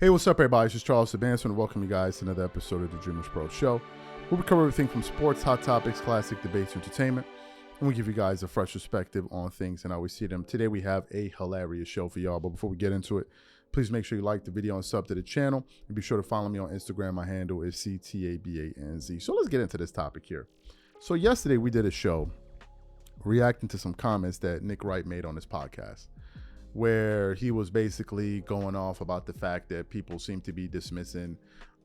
Hey, what's up, everybody? It's just Charles Sabanson, and welcome you guys to another episode of the DREAMERSPRO show, where we cover everything from sports, hot topics, classic debates, entertainment, and we give you guys a fresh perspective on things and how we see them. Today, we have a hilarious show for y'all, but before we get into it, please make sure you like the video and sub to the channel, and be sure to follow me on Instagram. My handle is CTABANZ. So let's get into this topic here. So yesterday, we did a show reacting to some comments that Nick Wright made on his podcast, where he was basically going off about the fact that people seem to be dismissing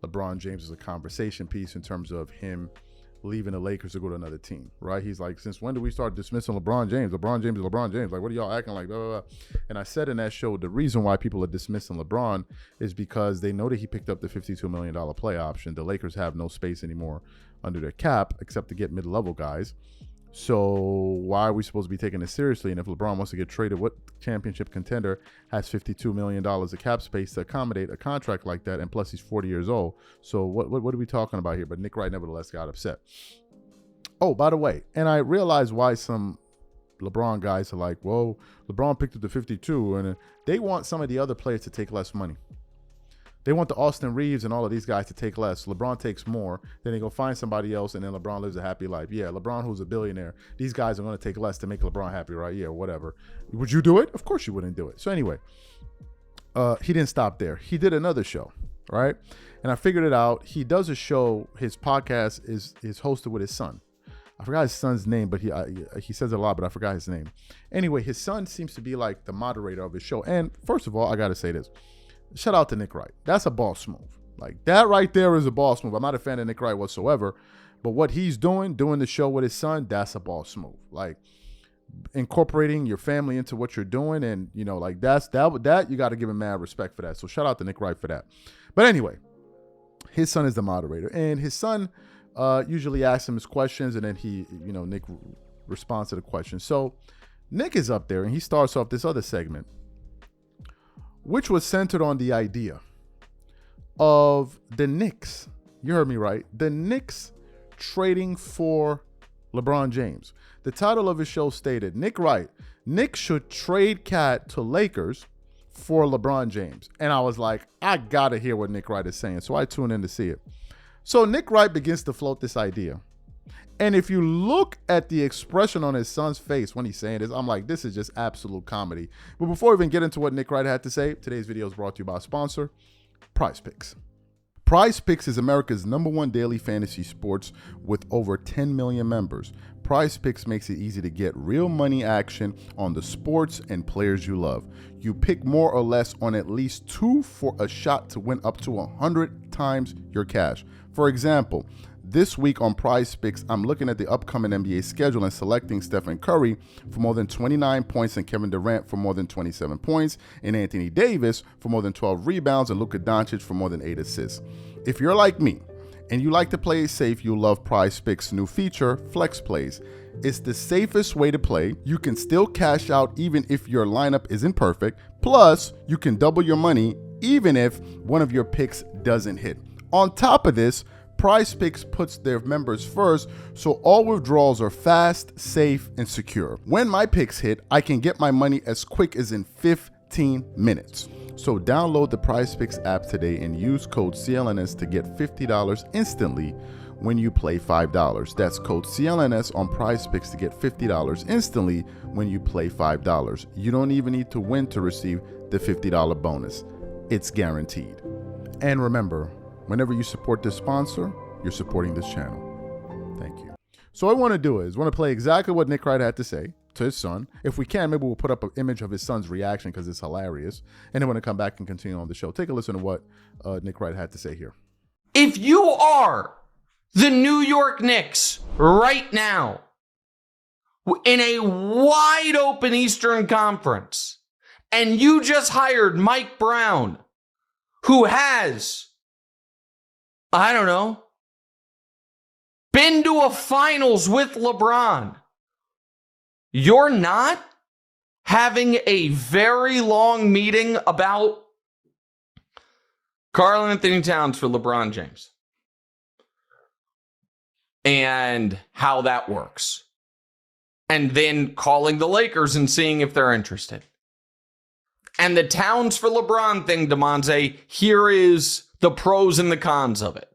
LeBron James as a conversation piece in terms of him leaving the Lakers to go to another team, right? He's like, since when do we start dismissing LeBron James? LeBron James is LeBron James. Like, what are y'all acting like? Blah, blah, blah. And I said in that show, the reason why people are dismissing LeBron is because they know that he picked up the $52 million play option. The Lakers have no space anymore under their cap except to get mid-level guys. So why are we supposed to be taking this seriously? And if LeBron wants to get traded, what championship contender has $52 million of cap space to accommodate a contract like that? And plus, he's 40 years old. So what are we talking about here? But Nick Wright nevertheless got upset. Oh, by the way, and I realize why some LeBron guys are like, whoa, LeBron picked up the 52, and they want some of the other players to take less money. They want the Austin Reeves and all of these guys to take less. LeBron takes more. Then they go find somebody else, and then LeBron lives a happy life. Yeah, LeBron, who's a billionaire, these guys are going to take less to make LeBron happy, right? Yeah, whatever. Would you do it? Of course you wouldn't do it. So anyway, he didn't stop there. He did another show, right? And I figured it out. He does a show. His podcast is hosted with his son. I forgot his son's name, but he says it a lot, but I forgot his name. Anyway, his son seems to be like the moderator of his show. And first of all, I got to say this. Shout out to Nick Wright. That's a boss move. Like, that right there is a boss move. I'm not a fan of Nick Wright whatsoever, but what he's doing the show with his son, that's a boss move. Like, incorporating your family into what you're doing, and you know, like that you got to give him mad respect for that. So shout out to Nick Wright for that. But anyway, his son is the moderator, and his son usually asks him his questions, and then Nick responds to the questions. So Nick is up there, and he starts off this other segment, which was centered on the idea of the Knicks. You heard me right. The Knicks trading for LeBron James. The title of his show stated, Nick Wright, Knicks should trade Cat to Lakers for LeBron James. And I was like, I got to hear what Nick Wright is saying. So I tuned in to see it. So Nick Wright begins to float this idea. And if you look at the expression on his son's face when he's saying this, I'm like, this is just absolute comedy. But before we even get into what Nick Wright had to say, today's video is brought to you by a sponsor, PrizePicks. PrizePicks is America's #1 daily fantasy sports with over 10 million members. PrizePicks makes it easy to get real money action on the sports and players you love. You pick more or less on at least 2 for a shot to win up to 100 times your cash. For example, this week on PrizePicks, I'm looking at the upcoming NBA schedule and selecting Stephen Curry for more than 29 points and Kevin Durant for more than 27 points and Anthony Davis for more than 12 rebounds and Luka Doncic for more than 8 assists. If you're like me and you like to play it safe, you'll love PrizePicks' new feature, Flex Plays. It's the safest way to play. You can still cash out even if your lineup isn't perfect. Plus, you can double your money even if one of your picks doesn't hit. On top of this, PrizePicks puts their members first, so all withdrawals are fast, safe, and secure. When my picks hit, I can get my money as quick as in 15 minutes. So download the PrizePicks app today and use code CLNS to get $50 instantly when you play $5. That's code CLNS on PrizePicks to get $50 instantly when you play $5. You don't even need to win to receive the $50 bonus. It's guaranteed. And remember, whenever you support this sponsor, you're supporting this channel. Thank you. So what I want to do is play exactly what Nick Wright had to say to his son. If we can, maybe we'll put up an image of his son's reaction because it's hilarious. And then when I come back and continue on the show, take a listen to what Nick Wright had to say here. If you are the New York Knicks right now in a wide open Eastern Conference, and you just hired Mike Brown, who has, I don't know, been to a finals with LeBron, you're not having a very long meeting about Karl Anthony Towns for LeBron James and how that works. And then calling the Lakers and seeing if they're interested. And the Towns for LeBron thing, DeMonte, here is the pros and the cons of it.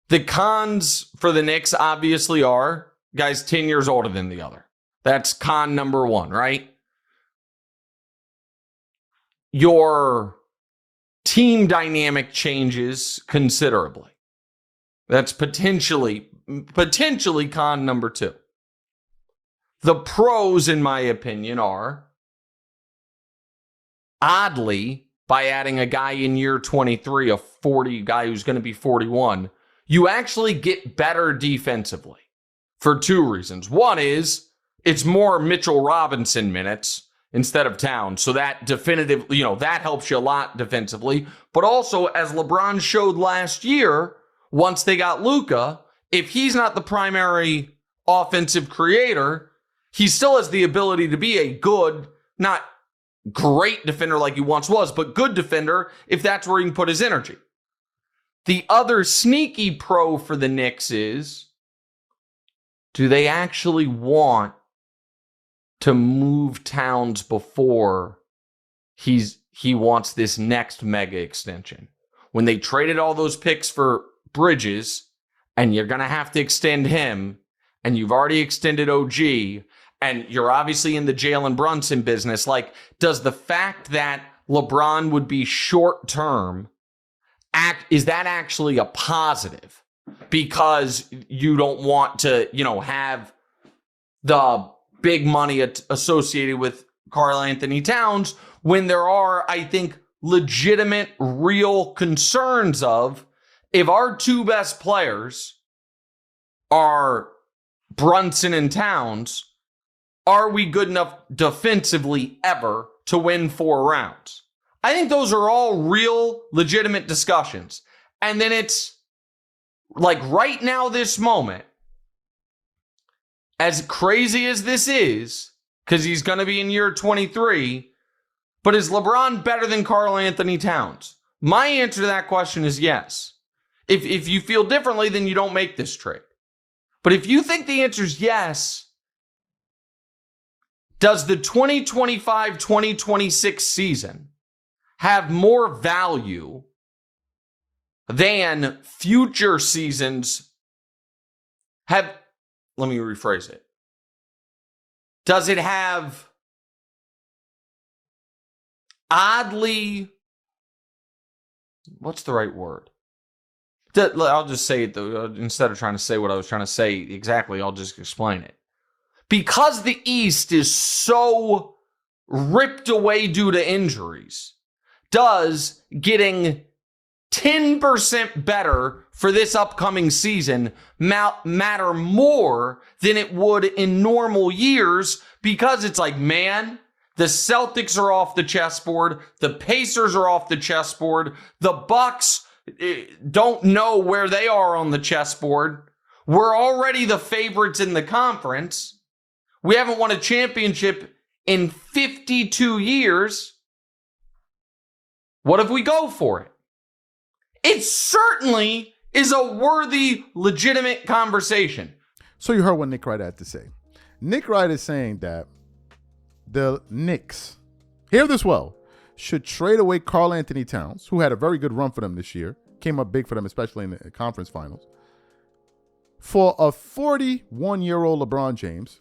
The cons for the Knicks obviously are guys 10 years older than the other. That's con number one, right? Your team dynamic changes considerably. That's potentially con number two. The pros, in my opinion, are, oddly, by adding a guy in year 23, a 40 guy who's going to be 41, you actually get better defensively for two reasons. One is it's more Mitchell Robinson minutes instead of Towns. So that definitively, that helps you a lot defensively. But also, as LeBron showed last year, once they got Luka, if he's not the primary offensive creator, he still has the ability to be a good, not great defender like he once was, but good defender if that's where he can put his energy. The other sneaky pro for the Knicks is, do they actually want to move Towns before he wants this next mega extension? When they traded all those picks for Bridges, and you're going to have to extend him, and you've already extended OG, and you're obviously in the Jalen Brunson business, like, does the fact that LeBron would be short-term, is that actually a positive? Because you don't want to, have the big money associated with Karl Anthony Towns, when there are, I think, legitimate, real concerns of, if our two best players are Brunson and Towns, are we good enough defensively ever to win 4 rounds? I think those are all real, legitimate discussions. And then it's like right now, this moment, as crazy as this is, because he's going to be in year 23, but is LeBron better than Karl Anthony Towns? My answer to that question is yes. If you feel differently, then you don't make this trade. But if you think the answer is yes, does the 2025-2026 season have more value than future seasons have? Let me rephrase it. Does it have oddly, what's the right word? I'll just say it though. Instead of trying to say what I was trying to say exactly, I'll just explain it. Because the East is so ripped away due to injuries, does getting 10% better for this upcoming season matter more than it would in normal years? Because it's like, man, the Celtics are off the chessboard, the Pacers are off the chessboard, the Bucks don't know where they are on the chessboard. We're already the favorites in the conference. We haven't won a championship in 52 years. What if we go for it? It certainly is a worthy, legitimate conversation. So you heard what Nick Wright had to say. Nick Wright is saying that the Knicks, hear this well, should trade away Karl Anthony Towns, who had a very good run for them this year, came up big for them, especially in the conference finals, for a 41-year-old LeBron James,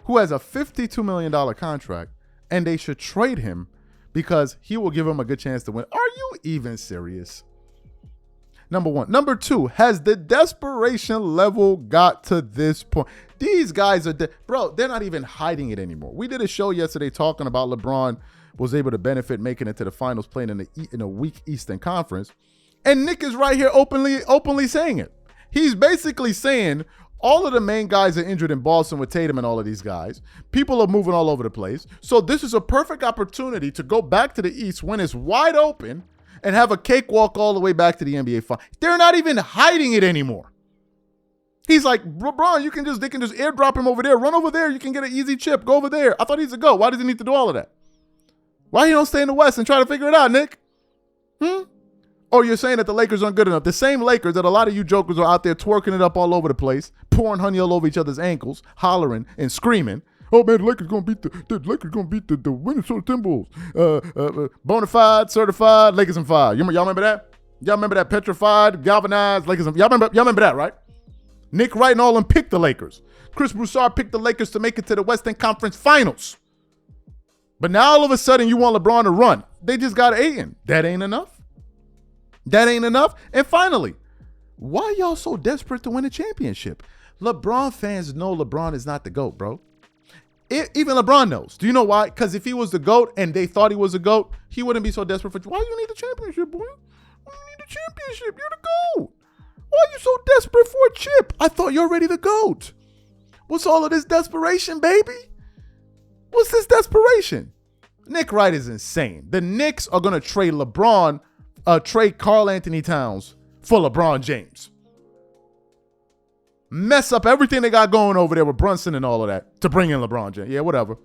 who has a $52 million contract, and they should trade him because he will give them a good chance to win. Are you even serious? Number one. Number two, has the desperation level got to this point? These guys are, bro, they're not even hiding it anymore. We did a show yesterday talking about LeBron was able to benefit making it to the finals playing in a weak Eastern Conference. And Nick is right here openly saying it. He's basically saying all of the main guys are injured in Boston with Tatum and all of these guys. People are moving all over the place. So this is a perfect opportunity to go back to the East when it's wide open and have a cakewalk all the way back to the NBA Finals. They're not even hiding it anymore. He's like, LeBron, they can just airdrop him over there. Run over there. You can get an easy chip. Go over there. I thought he's a go. Why does he need to do all of that? Why he don't stay in the West and try to figure it out, Nick? Or you're saying that the Lakers aren't good enough. The same Lakers that a lot of you jokers are out there twerking it up all over the place, pouring honey all over each other's ankles, hollering and screaming. oh man, the Lakers gonna beat the Minnesota Timberwolves. Bona fide, certified, Lakers in 5. Y'all remember that? Y'all remember that petrified, galvanized Lakers? Y'all remember that, right? Nick Wright and all them picked the Lakers. Chris Broussard picked the Lakers to make it to the Western Conference Finals. But now all of a sudden you want LeBron to run. They just got Ayton. That ain't enough. That ain't enough. And finally, why y'all so desperate to win a championship? LeBron fans know LeBron is not the GOAT, bro. Even LeBron knows. Do you know why? Because if he was the GOAT and they thought he was the GOAT, he wouldn't be so desperate for you. Why you need a championship, boy? Why you need a championship? You're the GOAT. Why are you so desperate for a chip? I thought you're already the GOAT. What's all of this desperation, baby? What's this desperation? Nick Wright is insane. The Knicks are going to trade Karl Anthony Towns for LeBron James. Mess up everything they got going over there with Brunson and all of that to bring in LeBron James. Yeah, whatever.